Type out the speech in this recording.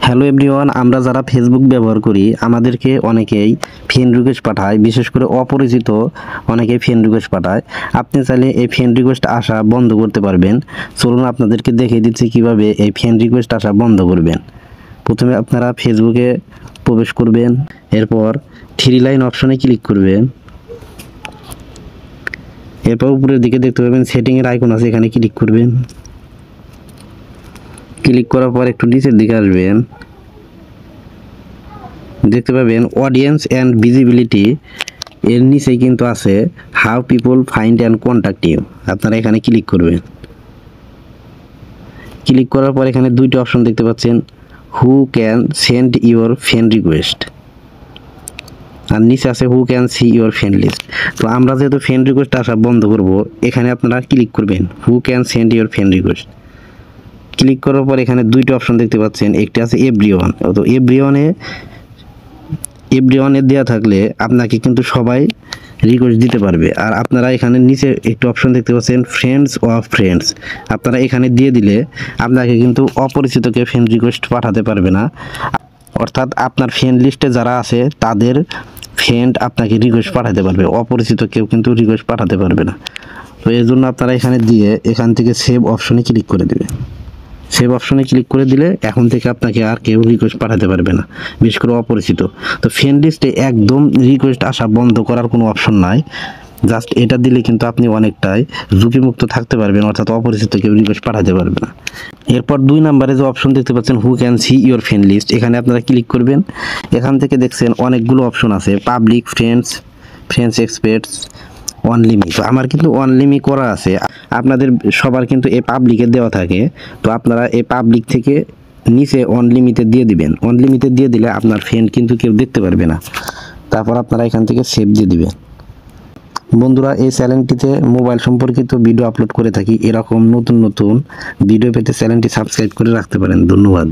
Hello everyone, আমরা যারা Facebook ব্যবহার করি আমাদেরকে অনেকেই ফ্রেন্ড রিকোয়েস্ট পাঠায়, বিশেষ করে অপরিচিত অনেকেই ফ্রেন্ড রিকোয়েস্ট পাঠায়। আপনি চাইলে এই ফ্রেন্ড রিকোয়েস্ট আসা বন্ধ করতে পারবেন। চলুন আপনাদেরকে দেখিয়ে দিচ্ছি কিভাবে এই ফ্রেন্ড রিকোয়েস্ট আসা বন্ধ করবেন। প্রথমে আপনারা ফেসবুকে প্রবেশ করবেন, এরপর থ্রি লাইন অপশনে ক্লিক করবেন, এরপর উপরের দিকে দেখতে পাবেন সেটিংয়ের আইকন আছে, এখানে ক্লিক করবেন। ক্লিক করার পর একটু নিচের দিকে আসবেন, দেখতে পাবেন অডিয়েন্স অ্যান্ড ভিজিবিলিটি, এর নিচেই কিন্তু আছে how people find and contact you. আপনারা এখানে ক্লিক করবেন। ক্লিক করার পর এখানে দুইটা অপশন দেখতে পাচ্ছেন, who can send your friend request, আর নিচে আছে who can see your friend list. তো আমরা যেহেতু ফ্রেন্ড রিকোয়েস্ট আসা বন্ধ করব, এখানে আপনারা ক্লিক করবেন হু can send your friend request. Click করার পর এখানে দুইটা অপশন দেখতে পাচ্ছেন, একটি আছে এভরিওয়ান। তো এভরিওয়ানে দেওয়া থাকলে আপনাকে কিন্তু সবাই রিকোয়েস্ট দিতে পারবে। আর আপনারা এখানে নিচে একটু অপশন দেখতে পাচ্ছেন ফ্রেন্ডস অফ ফ্রেন্ডস, আপনারা এখানে দিয়ে দিলে আপনাকে কিন্তু অপরিচিতকে ফ্রেন্ড রিকোয়েস্ট পাঠাতে পারবে না। অর্থাৎ আপনার ফ্রেন্ড লিস্টে যারা আছে তাদের ফ্রেন্ড আপনাকে রিকোয়েস্ট পাঠাতে পারবে, অপরিচিত কেউ কিন্তু রিকোয়েস্ট পাঠাতে পারবে না। তো এর জন্য আপনারা এখানে দিয়ে এখান থেকে সেভ অপশনে ক্লিক করে দেবেন। সেভ অপশনে ক্লিক করে দিলে এখন থেকে আপনাকে আর কেউ রিকোয়েস্ট পাঠাতে পারবে না, বিশেষ করে অপরিচিত। তো ফ্রেন্ড লিস্টে একদম রিকোয়েস্ট আসা বন্ধ করার কোনো অপশন নাই, জাস্ট এটা দিলে কিন্তু আপনি অনেকটাই ঝুঁকিমুক্ত থাকতে পারবেন, অর্থাৎ অপরিচিত কেউ রিকোয়েস্ট পাঠাতে পারবে না। এরপর 2 নম্বরে যে অপশন দেখতে পাচ্ছেন who can see your friend list, এখানে আপনারা ক্লিক করবেন। এখান থেকে দেখছেন অনেকগুলো অপশন আছে, পাবলিক, ফ্রেন্ডস এক্সপার্টস, অনলিমি। তো আমার কিন্তু অনলিমি করা আছে, আপনাদের সবার কিন্তু এই পাবলিকে দেওয়া থাকে। তো আপনারা এই পাবলিক থেকে নিচে অনলিমিতে দিয়ে দিবেন। অনলিমিতে দিয়ে দিলে আপনার ফ্রেন্ড কিন্তু কেউ দেখতে পারবে না। তারপর আপনারা এখান থেকে সেভ দিয়ে দিবেন। বন্ধুরা, এই চ্যানেলটিতে মোবাইল সম্পর্কিত ভিডিও আপলোড করে থাকি। এরকম নতুন নতুন ভিডিও পেতে চ্যানেলটি সাবস্ক্রাইব করে রাখতে পারেন। ধন্যবাদ।